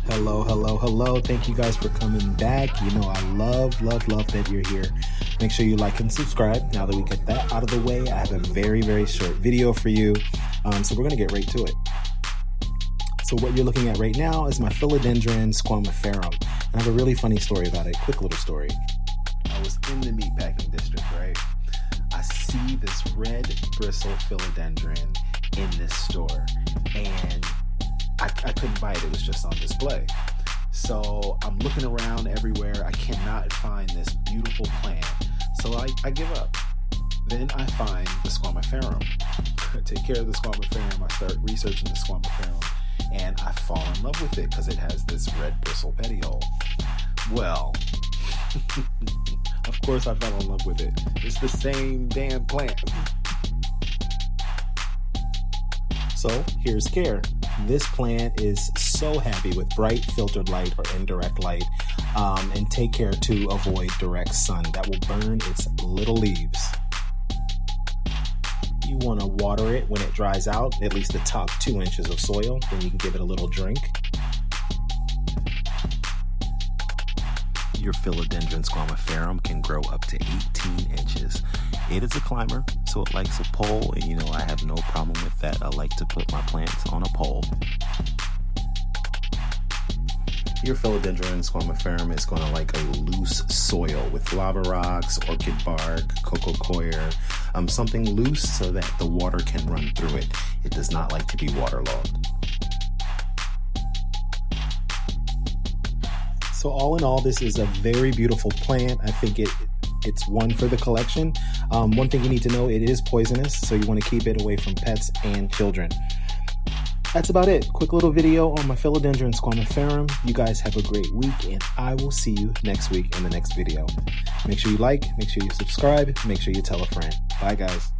Hello, hello, hello. Thank you guys for coming back. You know, I love that you're here. Make sure you like and subscribe. Now that we get that out of the way, I have a very short video for you. So we're going to get right to it. So what you're looking at right now is my Philodendron Squamiferum. And I have a really funny story about it. Quick little story. I was in the meatpacking district, right? I see this red bristle philodendron in this store, and I couldn't buy it. It was just on display. So I'm looking around everywhere. I cannot find this beautiful plant. So I give up. Then I find the Squamiferum. I take care of the Squamiferum. I start researching the Squamiferum, and I fall in love with it because it has this red bristle petiole. Well, of course I fell in love with it. It's the same damn plant. So here's care. This plant is so happy with bright filtered light or indirect light, and take care to avoid direct sun that will burn its little leaves. You want to water it when it dries out, at least the top 2 inches of soil, then you can give it a little drink. Your Philodendron Squamiferum can grow up to 18 inches. It is a climber, so it likes a pole, and you know I have no problem with that. I like to put my plants on a pole. Your Philodendron Squamiferum is going to like a loose soil with lava rocks, orchid bark, cocoa coir, something loose so that the water can run through it. It does not like to be waterlogged. So all in all, this is a very beautiful plant. I think it's one for the collection. One thing you need to know, it is poisonous, so you want to keep it away from pets and children. That's about it. Quick little video on my Philodendron Squamiferum. You guys have a great week, and I will see you next week in the next video. Make sure you like, make sure you subscribe, make sure you tell a friend. Bye, guys.